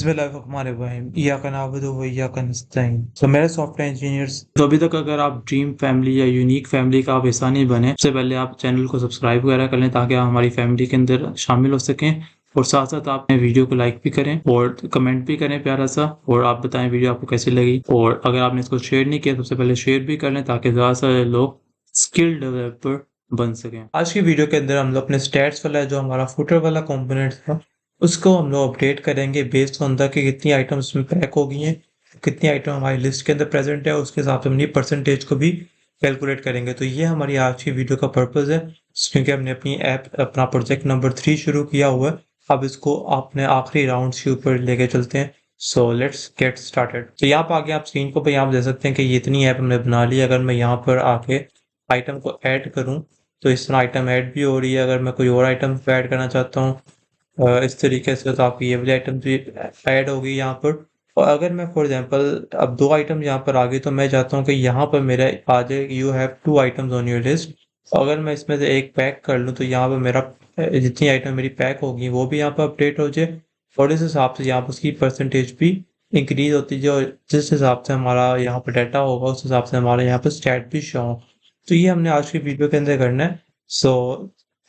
बिस्मिल्लाहिर्रहमानिर्रहीम इय्याका नअबुदु व इय्याका नस्तईन। तो मेरे सॉफ्टवेयर इंजीनियर्स, तो अभी तक अगर आप ड्रीम फैमिली या यूनिक फैमिली का आप हिस्सा नहीं बने, सबसे पहले आप चैनल को सब्सक्राइब वगैरह कर लें ताकि आप हमारी फैमिली के अंदर शामिल हो सकें। और साथ साथ आप वीडियो को लाइक भी करें और कमेंट भी करें प्यारा सा, और आप बताएं वीडियो आपको कैसी लगी। और अगर आपने इसको शेयर नहीं किया तो सबसे पहले शेयर भी कर लें ताकि ज़्यादा से ज़्यादा लोग स्किल डेवलपर बन सकें। आज की वीडियो के अंदर हम लोग अपने स्टैट्स वाला जो हमारा फुटर वाला कंपोनेंट था उसको हम लोग अपडेट करेंगे बेस्ड ऑन द कि कितनी आइटम्स में पैक हो गई हैं, कितनी आइटम हमारी लिस्ट के अंदर प्रेजेंट है, उसके हिसाब से अपनी परसेंटेज को भी कैलकुलेट करेंगे। तो ये हमारी आज की वीडियो का पर्पज़ है, क्योंकि हमने अपना प्रोजेक्ट नंबर 3 शुरू किया हुआ है। अब इसको अपने आखिरी राउंड्स के ऊपर लेके चलते हैं। So let's get started. तो यहाँ पर आगे आप स्क्रीन को यहाँ देख सकते हैं कि ये इतनी ऐप हमने बना ली। अगर मैं यहाँ पर आके आइटम को ऐड करूँ तो इस तरह आइटम ऐड भी हो रही है। अगर मैं कोई और आइटम ऐड करना चाहता हूँ इस तरीके से, तो आपकी ये वाली आइटम भी ऐड होगी यहाँ पर। और अगर मैं फॉर एग्जांपल अब 2 आइटम यहाँ पर आ गई तो मैं चाहता हूँ कि यहाँ पर मेरा आ जाए you have 2 items on your list. अगर मैं इसमें से एक पैक कर लूँ तो यहाँ पर मेरा जितनी आइटम मेरी पैक होगी वो भी यहाँ पर अपडेट हो जाए, और इस हिसाब से यहाँ पर उसकी परसेंटेज भी इंक्रीज होती जाए, और जिस हिसाब से हमारा यहाँ पर डाटा होगा उस हिसाब से हमारे यहाँ पर स्टैट भी शो हो। तो ये हमने आज की वीडियो के अंदर करना है। सो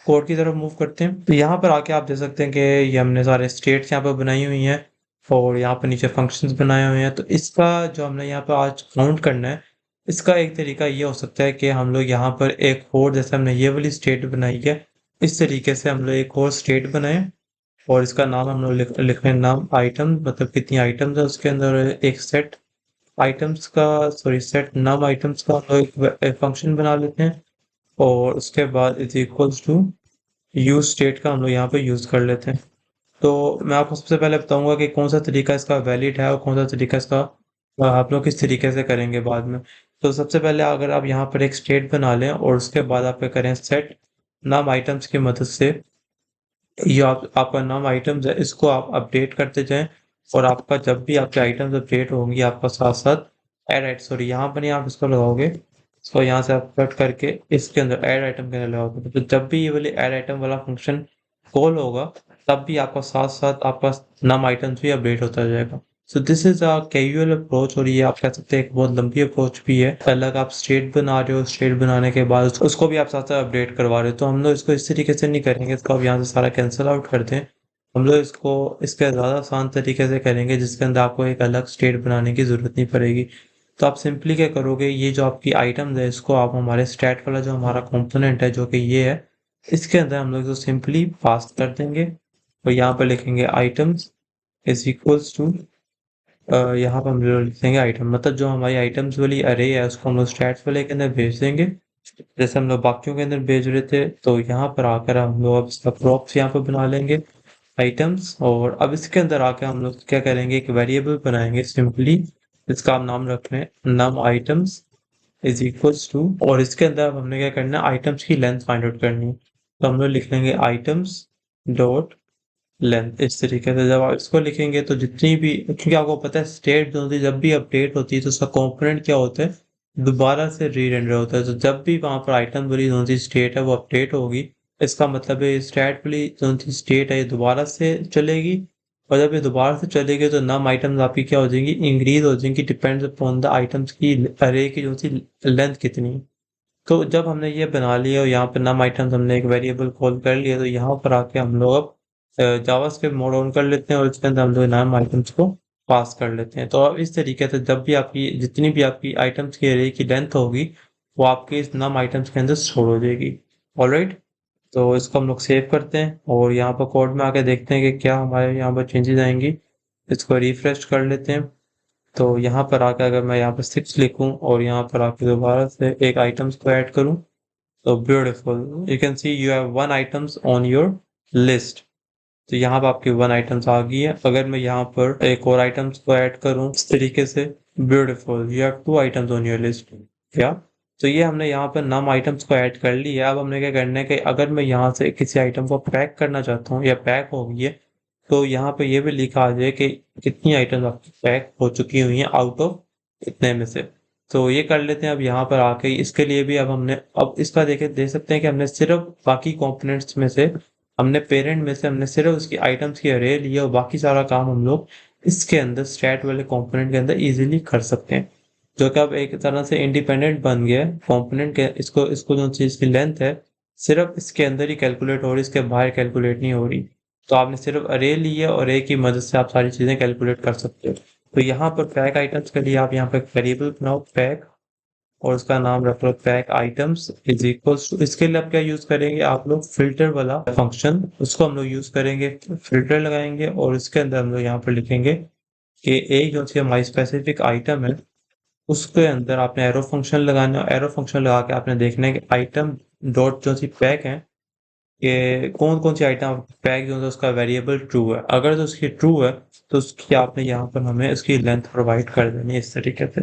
कोड की तरफ मूव करते हैं। तो यहाँ पर आके आप देख सकते हैं कि ये हमने सारे स्टेट्स यहाँ पर बनाई हुई हैं और यहाँ पर नीचे फंक्शंस बनाए हुए हैं। तो इसका जो हमने यहाँ पर आज काउंट करना है, इसका एक तरीका ये हो सकता है कि हम लोग यहाँ पर एक और, जैसे हमने ये वाली स्टेट बनाई है इस तरीके से हम लोग एक और स्टेट बनाए, और इसका नाम हम लोग लिख रहे हैं नाम आइटम, मतलब कितनी आइटम्स है उसके अंदर। एक सेट आइटम्स का, सॉरी सेट नम आइटम्स का हम लोग एक फंक्शन बना लेते हैं, और उसके बाद is equals to useState का हम लोग यहाँ पे यूज कर लेते हैं। तो मैं आपको सबसे पहले बताऊंगा कि कौन सा तरीका इसका वैलिड है और कौन सा तरीका इसका आप लोग किस तरीके से करेंगे बाद में। तो सबसे पहले अगर आप यहाँ पर एक स्टेट बना लें और उसके बाद आप क्या करें, सेट नाम आइटम्स की मदद से ये आपका नाम आइटम्स है इसको आप अपडेट करते जाएं, और आपका जब भी आपके आइटम्स अपडेट होंगी आपका साथ साथ ऐड सॉरी यहाँ पर नहीं आप इसको लगाओगे, इसको यहाँ से आप कट करके इसके अंदर ऐड आइटम के अंदर लगाओगे। तो जब भी ये वाली ऐड आइटम वाला फंक्शन कॉल होगा तब भी आपका साथ साथ आपका नाम आइटम्स भी अपडेट होता जाएगा। So this is a casual approach, और ये आप कह सकते हैं एक बहुत लंबी अप्रोच भी है। अलग आप स्टेट बना रहे हो, स्टेट बनाने के बाद उसको भी आप साथ साथ अपडेट करवा रहे हो। तो हम लोग इसको इस तरीके से नहीं करेंगे, इसको आप यहाँ से सारा कैंसिल आउट कर दें। हम लोग इसको इसके ज़्यादा आसान तरीके से करेंगे जिसके अंदर आपको एक अलग स्टेट बनाने की ज़रूरत नहीं पड़ेगी। तो आप सिंपली क्या करोगे, ये जो आपकी आइटम्स है इसको आप हमारे स्टैट वाला जो हमारा कंपोनेंट है जो कि ये है, इसके अंदर हम लोग इसको सिंपली पास कर देंगे, और यहाँ पर लिखेंगे आइटम्स इज इक्वल्स टू, यहाँ पर हम लोग लिखेंगे आइटम, मतलब जो हमारी आइटम्स वाली अरे है उसको हम लोग स्टैट्स वाले के अंदर भेज देंगे जैसे हम लोग बाकियों के अंदर भेज रहे थे। तो यहाँ पर आकर हम लोग अब इसका प्रॉप्स यहाँ पर बना लेंगे आइटम्स, और अब इसके अंदर आके हम लोग क्या करेंगे, एक वेरिएबल बनाएंगे सिंपली, इसका हम नाम रख रहे हैं नम आइटम्स इज इक्वल्स टू, और इसके अंदर अब हमने क्या करना है, आइटम्स की लेंथ फाइंड आउट करनी है। तो हम लोग लिख लेंगे आइटम्स डॉट लेंथ। इस तरीके से जब आप इसको लिखेंगे तो जितनी भी, क्योंकि आपको पता है स्टेट जो होती है जब भी अपडेट होती है तो उसका कंपोनेंट क्या होता है, दोबारा से री रेंडर होता है। तो जब भी वहां पर आइटम वाली जो सी स्टेट है वो अपडेट होगी, इसका मतलब है स्टेट वाली जो सी स्टेट है ये दोबारा से चलेगी, और जब ये दोबारा से चलेगी तो नम आइटम्स आपकी क्या हो जाएंगी, इंक्रीज हो जाएंगी, डिपेंड्स अपॉन द आइटम्स की अरे की जो सी लेंथ कितनी है। तो जब हमने ये बना लिया और यहाँ पर नम आइटम्स हमने एक वेरिएबल कॉल कर लिया, तो यहाँ पर आके हम लोग अब जावास्क्रिप्ट मोड ऑन कर लेते हैं और इसके अंदर हम लोग नाम आइटम्स को पास कर लेते हैं। तो अब इस तरीके से जब भी आपकी जितनी भी आपकी आइटम्स की अरे की लेंथ होगी वो आपके इस नाम आइटम्स के अंदर स्टोर हो जाएगी। ऑलराइट, तो इसको हम लोग सेव करते हैं और यहाँ पर कोड में आके देखते हैं कि क्या हमारे यहाँ पर चेंजेस आएंगी। इसको रिफ्रेश कर लेते हैं। तो यहाँ पर आकर अगर मैं यहाँ पर 6 लिखूँ और यहाँ पर आके दोबारा से एक आइटम्स को ऐड करूँ, तो beautiful, you can see you have 1 items on your list. तो यहाँ पर आपकी 1 आइटम्स आ गई है। अगर मैं यहाँ पर एक और आइटम्स को ऐड करूँ इस तरीके से, beautiful, you have 2 items on your list. क्या, तो ये हमने यहाँ पर नम आइटम्स को ऐड कर लिया। अब हमने क्या करना है कि अगर मैं यहाँ से किसी आइटम को पैक करना चाहता हूँ या पैक हो गई है, तो यहाँ पे ये भी लिखा आ जाए कि कितनी आइटम्स आपकी पैक हो चुकी हुई हैं आउट ऑफ इतने में से। तो ये कर लेते हैं। अब यहाँ पर आके इसके लिए भी अब हमने, अब इसका देख सकते हैं कि हमने सिर्फ बाकी कंपोनेंट्स में से, हमने पेरेंट में से हमने सिर्फ उसकी आइटम्स की अरे ली है और बाकी सारा काम हम लोग इसके अंदर स्टैट वाले कंपोनेंट के अंदर इजीली कर सकते हैं, जो कि अब एक तरह से इंडिपेंडेंट बन गया है कंपोनेंट के। इसको इसको जो चीज की लेंथ है सिर्फ इसके अंदर ही कैलकुलेट हो रही, इसके बाहर कैलकुलेट नहीं हो रही। तो आपने सिर्फ अरे ली है और अरे की मदद से आप सारी चीजें कैलकुलेट कर सकते हो। तो यहाँ पर पैक आइटम्स के लिए आप यहाँ पर वेरिएबल बनाओ पैक, और उसका नाम रख लो pack items is equals to. इसके लिए आप क्या यूज करेंगे, आप लोग फिल्टर वाला फंक्शन, उसको हम लोग यूज करेंगे। फिल्टर लगाएंगे और इसके अंदर हम लोग यहाँ पर लिखेंगे कि एक जो सी हमारी स्पेसिफिक आइटम है उसके अंदर आपने एरो फंक्शन लगाना है। एरो फंक्शन लगा के आपने देखना है कि आइटम डॉट जो सी पैक है कि कौन कौन सी आइटम पैक जो है उसका वेरिएबल ट्रू है। अगर तो उसकी ट्रू है तो उसकी आपने यहाँ पर हमें उसकी लेंथ प्रोवाइड कर देनी है इस तरीके से।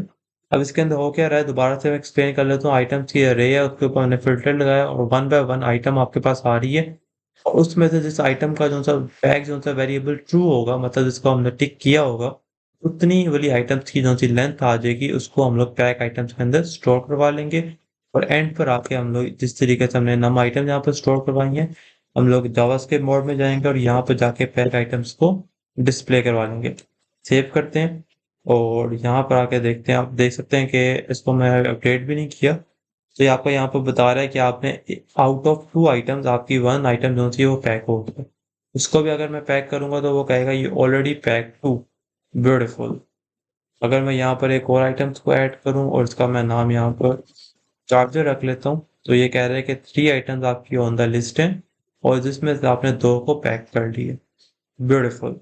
अब इसके अंदर हो क्या रहा है, दोबारा से मैं एक्सप्लेन कर लेता हूँ। आइटम्स की अरे है, उसके ऊपर हमने फिल्टर लगाया और वन बाय वन आइटम आपके पास आ रही है। और उसमें से जिस आइटम का जो सा पैक जो सा वेरिएबल ट्रू होगा, मतलब जिसको हमने टिक किया होगा, उतनी वाली आइटम्स की जो सी लेंथ आ जाएगी उसको हम लोग पैक आइटम्स के अंदर स्टोर करवा लेंगे। और एंड पर आके हम लोग जिस तरीके से हमने नम आइटम यहाँ पर स्टोर करवाएंगे, हम लोग जावास्क्रिप्ट मोड में जाएंगे और यहाँ पर जाके पैक आइटम्स को डिस्प्ले करवा लेंगे। सेव करते हैं और यहाँ पर आके देखते हैं। आप देख सकते हैं कि इसको मैं अपडेट भी नहीं किया, तो ये आपको यहाँ पर बता रहा है कि आपने आउट ऑफ 2 आइटम्स आपकी 1 आइटम जो थी वो पैक हो गई। उसको भी अगर मैं पैक करूंगा तो वो कहेगा ये ऑलरेडी पैक टू। ब्यूटीफुल। अगर मैं यहाँ पर एक और आइटम्स को ऐड करूं और इसका मैं नाम यहाँ पर चार्जर रख लेता हूँ, तो ये कह रहा है कि 3 आइटम्स आपकी ऑन द लिस्ट हैं और जिसमें से आपने 2 को पैक कर लिए। ब्यूटीफुल।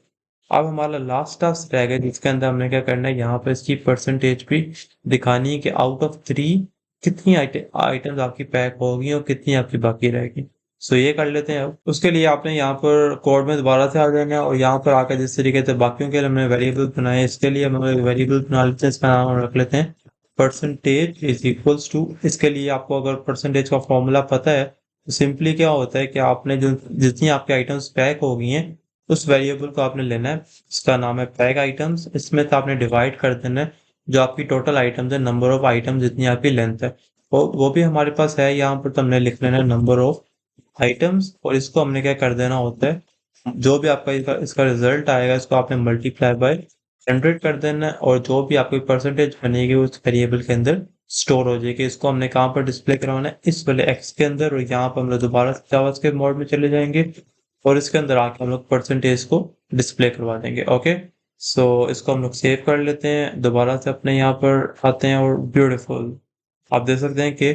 अब हमारा लास्ट टास्क रह गया जिसके अंदर हमने क्या करना है, यहाँ पर इसकी परसेंटेज भी दिखानी है कि आउट ऑफ 3 कितनी आइटम्स आपकी पैक होगी और कितनी आपकी बाकी रहेगी। सो ये कर लेते हैं। अब उसके लिए आपने यहाँ पर कोड में दोबारा से आ जाना है और यहाँ पर आकर जिस तरीके से बाकियों के लिए हमने वेरिएबल बनाए, इसके लिए हम एक वेरिएबल बना लेते हैं, इसका नाम हम रख लेते हैं परसेंटेज इज इक्वल्स टू। इसके लिए आपको अगर परसेंटेज का फॉर्मूला पता है तो सिंपली क्या होता है कि आपने जो जितनी आपकी आइटम्स पैक हो गई हैं उस वेरिएबल को आपने लेना है, इसका नाम है पैक आइटम्स। इसमें से आपने डिवाइड कर देना है जो आपकी टोटल आइटम्स है, नंबर ऑफ आइटम्स जितनी आपकी लेंथ है। और वो भी हमारे पास है यहाँ पर, तो हमने लिख लेना है नंबर ऑफ आइटम्स। और इसको हमने क्या कर देना होता है, जो भी आपका इसका रिजल्ट आएगा इसको आपने मल्टीप्लाई बाय 100 कर देना है और जो भी आपकी परसेंटेज बनेगी उस वेरिएबल के अंदर स्टोर हो जाएगी। इसको हमने कहाँ पर डिस्प्ले करवाना है, इस वाले एक्स के अंदर। और यहाँ पर हम लोग दोबारा जावास्क्रिप्ट मोड में चले जाएंगे और इसके अंदर आके हम लोग परसेंटेज को डिस्प्ले करवा देंगे। ओके, सो इसको हम लोग सेव कर लेते हैं, दोबारा से अपने यहाँ पर आते हैं और ब्यूटीफुल। आप देख सकते हैं कि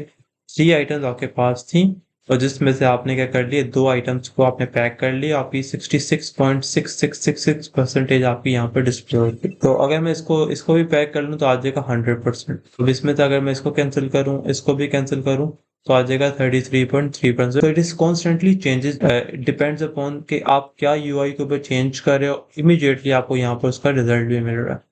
3 आइटम्स आपके पास थी और जिसमें से आपने क्या कर लिया, 2 आइटम्स को आपने पैक कर लिया। आपकी 66.6666 परसेंटेज आपकी यहाँ पर डिस्प्ले होगी। तो अगर मैं इसको इसको भी पैक कर लूँ तो आ जाएगा 100%। अब इसमें से अगर मैं इसको कैंसिल करूँ, इसको भी कैंसिल करूँ, तो आ जाएगा 33.3%। तो it is constantly changes, depends upon कि आप क्या यूआई के ऊपर चेंज कर रहे हो, इमीडिएटली आपको यहाँ पर उसका रिजल्ट भी मिल रहा है।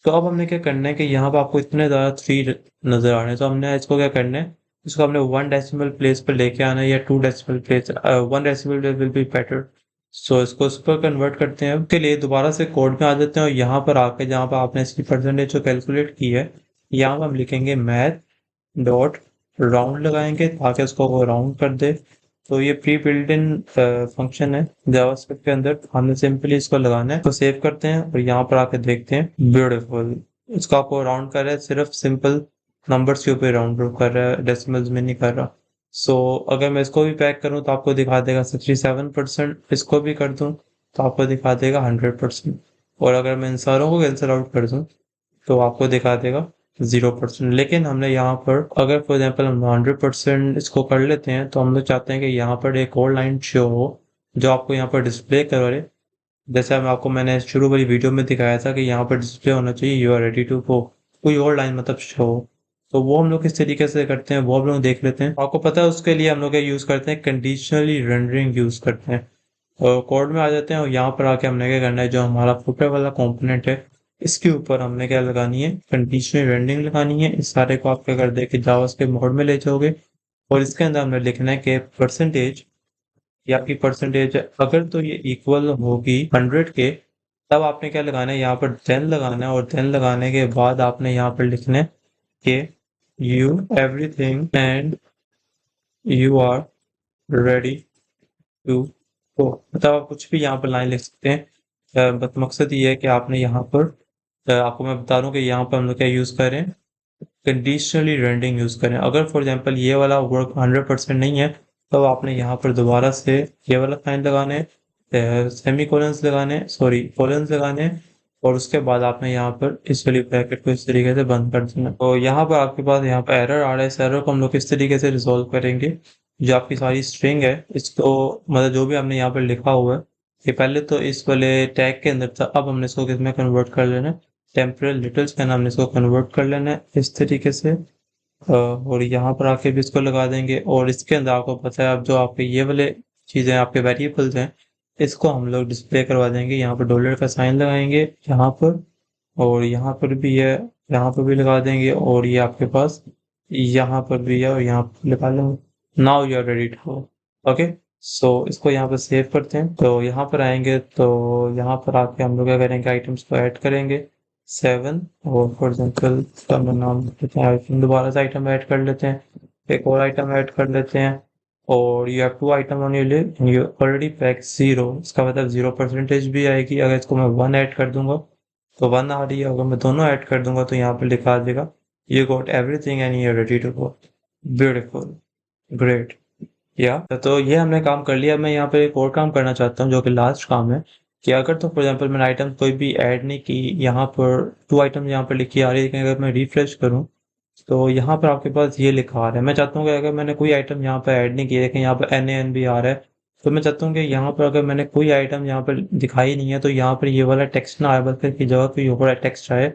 तो अब हमने क्या करना है कि यहाँ पर आपको इतने ज़्यादा 3 नज़र आ रहे हैं, तो हमने इसको क्या करना है, इसको हमने 1 डेसिमल प्लेस पर लेके आना है या 2 decimal place, 1 decimal place will be better. So इसको उस पर कन्वर्ट करते हैं। उसके लिए दोबारा से कोड में आ जाते हैं और यहाँ पर आके जहाँ पर आपने इसकी परसेंटेज जो कैलकुलेट की है, यहाँ पर हम लिखेंगे मैथ डॉट राउंड लगाएंगे ताकि उसको वो राउंड कर दे। तो ये प्री बिल्ट इन फंक्शन है जावास्क्रिप्ट के अंदर, हमने सिंपली इसको लगाना है। तो सेव करते हैं और यहाँ पर आके देखते हैं। ब्यूटीफुल। इसको आपको राउंड कर रहा है, सिर्फ सिंपल नंबर्स के ऊपर राउंड कर रहा है, डेसिमल्स में नहीं कर रहा। सो अगर मैं इसको भी पैक करूं तो आपको दिखा देगा 67%, इसको भी कर दूं तो आपको दिखा देगा 100%। और अगर मैं इन सारों को कैंसिल आउट कर दूं तो आपको दिखा देगा 0%। लेकिन हमने यहाँ पर अगर फॉर एग्जाम्पल हम 100% इसको कर लेते हैं तो हम लोग चाहते हैं कि यहाँ पर एक और लाइन शो हो जो आपको यहाँ पर डिस्प्ले करे। जैसे मैं आपको मैंने शुरू वाली वीडियो में दिखाया था कि यहाँ पर डिस्प्ले होना चाहिए you are ready to go, कोई और लाइन मतलब शो। तो वो हम लोग किस तरीके से करते हैं वो हम लोग देख लेते हैं। आपको पता है उसके लिए हम लोग यूज करते हैं कंडीशनली रेंडरिंग यूज करते हैं। और कोड में आ जाते हैं और यहाँ पर आके हमने क्या करना है, जो हमारा फुटर वाला कंपोनेंट है इसके ऊपर हमने क्या लगानी है, कंडीशनल रेंडरिंग लगानी है। इस सारे को आप क्या कर दे कि जावास्क्रिप्ट मोड में ले जाओगे और इसके अंदर हमने लिखना है कि परसेंटेज, ये आपकी परसेंटेज है, अगर तो ये इक्वल होगी 100 के तब आपने क्या लगाना है, यहाँ पर 10 लगाना है। और 10 लगाने के बाद आपने यहाँ पर लिखना है कि you everything and you are ready to go, मतलब आप कुछ भी यहाँ पर लाइन लिख सकते हैं बस मकसद ये है कि आपने यहाँ पर आपको मैं बता दूं कि यहाँ पर हम लोग क्या यूज़ करें, कंडीशनली रेंडरिंग यूज़ करें। अगर फॉर एग्जांपल ये वाला वर्क 100% नहीं है, तो आपने यहाँ पर दोबारा से ये वाला साइन लगाने, सेमी कोलन्स लगाने, सॉरी कोलन्स लगाने, और उसके बाद आपने यहाँ पर इस वाली ब्रैकेट को इस तरीके से बंद कर देना। तो यहाँ पर आपके पास यहाँ पर एरर आ रहा है, इस एरर को हम लोग किस तरीके से रिजॉल्व करेंगे। जो आपकी सारी स्ट्रिंग है इसको, मतलब जो भी हमने यहाँ पर लिखा हुआ है, ये पहले तो इस वाले टैग के अंदर था, अब हमने इसको किसमें कन्वर्ट कर लेना है, टेम्परल डिटेल्स का नाम इसको कन्वर्ट कर लेना है इस तरीके से। और यहाँ पर आके भी इसको लगा देंगे, और इसके अंदर आपको पता है अब जो आपके ये वाले चीज़ें आपके वेरिएबल्स हैं, इसको हम लोग डिस्प्ले करवा देंगे। यहाँ पर डॉलर का साइन लगाएंगे यहाँ पर, और यहाँ पर भी है, यहाँ पर भी लगा देंगे, और ये आपके पास यहाँ पर भी है, और यहाँ पर लगा लेंगे। Now you are ready to, okay. So इसको यहाँ पर सेव करते हैं। तो यहाँ पर आएंगे, तो यहाँ पर आके हम लोग क्या करेंगे, आइटम्स को ऐड करेंगे 7, और फॉर एग्जाम्पल इसका हम नाम देते हैं आइटम, दोबारा से आइटम ऐड कर लेते हैं, एक और आइटम ऐड कर लेते हैं, और you have 2 item on your list, you already pack 0, इसका मतलब 0% भी आएगी। अगर इसको मैं 1 ऐड कर दूंगा तो 1 आ रही है, अगर मैं दोनों ऐड कर दूंगा तो यहाँ पर लिखा देगा you got everything and you are ready to go. Beautiful, great. या तो ये हमने काम कर लिया। मैं यहाँ पे एक और काम करना चाहता हूँ जो कि लास्ट काम है, कि अगर तो फॉर एग्जांपल मैंने आइटम कोई भी ऐड नहीं की, यहाँ पर 2 आइटम यहाँ पर लिखी आ रही है, लेकिन अगर मैं रिफ्रेश करूँ तो यहाँ पर आपके पास ये लिखा आ रहा है। मैं चाहता हूँ कि अगर मैंने कोई आइटम यहाँ पर ऐड नहीं किया, लेकिन यहाँ पर NaN भी आ रहा है, तो मैं चाहता हूँ कि यहाँ पर अगर मैंने कोई आइटम यहाँ पर दिखाई नहीं है, तो यहाँ पर ये वाला टेक्स्ट ना आए, बल्कि की जगह कोई और टेक्स्ट आए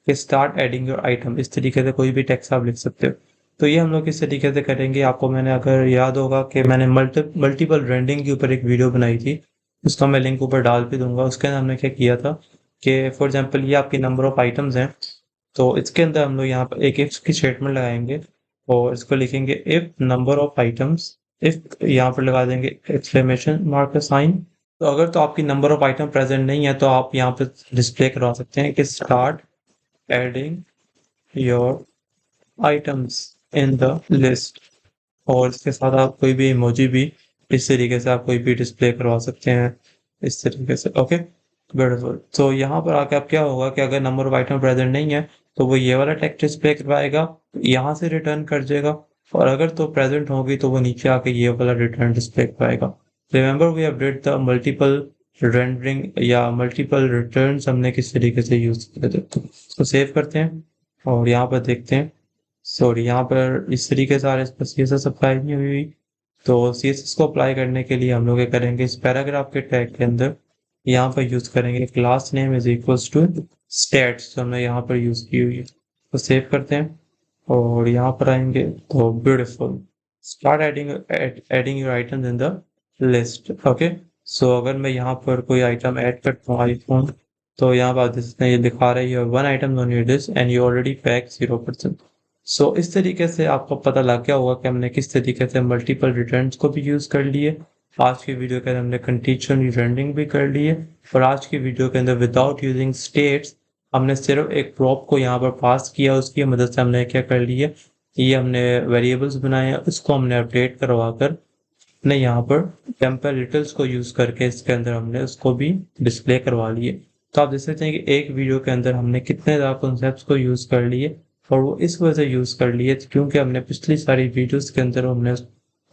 कि स्टार्ट एडिंग योर आइटम। इस तरीके से कोई भी टेक्स्ट आप लिख सकते हो। तो ये हम लोग किस तरीके से करेंगे, आपको मैंने अगर याद होगा कि मैंने मल्टीपल रेंडरिंग के ऊपर एक वीडियो बनाई थी, उसका मैं लिंक ऊपर डाल भी दूंगा। उसके अंदर हमने क्या किया था कि फॉर एग्जांपल ये आपकी नंबर ऑफ आइटम्स हैं, तो इसके अंदर हम लोग यहाँ पर एक इफ की स्टेटमेंट लगाएंगे, और इसको लिखेंगे if number of items, if यहाँ पर लगा देंगे एक्सक्लेमेशन मार्क का साइन। तो अगर तो आपकी नंबर ऑफ आइटम प्रेजेंट नहीं है, तो आप यहाँ पे डिस्प्ले करवा सकते हैं कि start adding your items in the list, और इसके साथ आप कोई भी इमोजी भी इस तरीके से आप कोई भी डिस्प्ले करवा सकते हैं इस तरीके से, ओके। ब्यूटीफुल। तो यहाँ पर आके अब क्या होगा कि अगर नंबर ऑफ आइटम प्रेजेंट नहीं है, तो वो ये वाला टेक्स्ट डिस्प्ले करवाएगा, यहाँ से रिटर्न कर देगा, और अगर तो प्रेजेंट होगी तो वो नीचे आके ये वाला रिटर्न डिस्प्ले करवाएगा। Remember we have did the multiple rendering या मल्टीपल रिटर्न्स हमने किस तरीके से यूज किए थे। तो सेव करते हैं और यहाँ पर देखते हैं। सॉरी, यहाँ पर इस तरीके से आ रहा है, इस पर CSS अप्लाई नहीं हुई। तो CSS को अप्लाई करने के लिए हम लोग क्या करेंगे, इस पैराग्राफ के टैग के अंदर यहाँ पर यूज करेंगे className is equals to stats, जो हमने यहाँ पर यूज की हुई है। तो सेव करते हैं और यहाँ पर आएंगे, तो beautiful, start adding your items in the list, okay. So अगर मैं यहाँ पर कोई आइटम ऐड करता हूँ आईफोन, तो यहाँ पर ये दिखा रहा है 1 item on your list and you already pack 0%। सो इस तरीके से आपको पता लग गया होगा कि हमने किस तरीके से मल्टीपल रिटर्न्स को भी यूज कर लिए। आज की वीडियो के अंदर हमने कंडीशनल रेंडरिंग भी कर लिए, और आज की वीडियो के अंदर विदाउट यूजिंग स्टेट्स हमने सिर्फ एक प्रॉप को यहाँ पर पास किया, उसकी मदद से हमने क्या कर लिया, ये हमने वेरिएबल्स बनाए, उसको हमने अपडेट करवा कर ने यहाँ पर टेम्पर डिटेल्स को यूज करके इसके अंदर हमने उसको भी डिस्प्ले करवा लिए। तो आप देख सकते हैं कि एक वीडियो के अंदर हमने कितने ज़्यादा कॉन्सेप्ट्स को यूज कर लिए, और वो इस वजह से यूज कर लिए क्योंकि हमने पिछली सारी वीडियोस के अंदर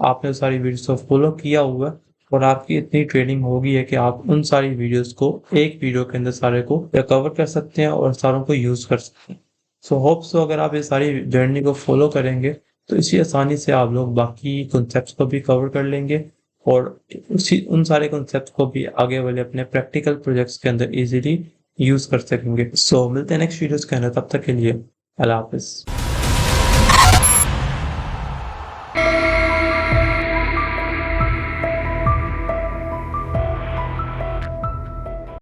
आपने सारी वीडियोस को फॉलो किया हुआ, और आपकी इतनी ट्रेनिंग होगी है कि आप उन सारी वीडियोस को एक वीडियो के अंदर सारे को कवर कर सकते हैं और सारों को यूज कर सकते हैं। सो होप सो अगर आप ये सारी जर्नी को फॉलो करेंगे तो इसी आसानी से आप लोग बाकी कॉन्सेप्ट्स को भी कवर कर लेंगे, और उन सारे कॉन्सेप्ट्स को भी आगे वाले अपने प्रैक्टिकल प्रोजेक्ट्स के अंदर इजीली यूज कर सकेंगे। सो मिलते हैं नेक्स्ट वीडियोस के अंदर, तब तक के लिए अल्लाह हाफिज।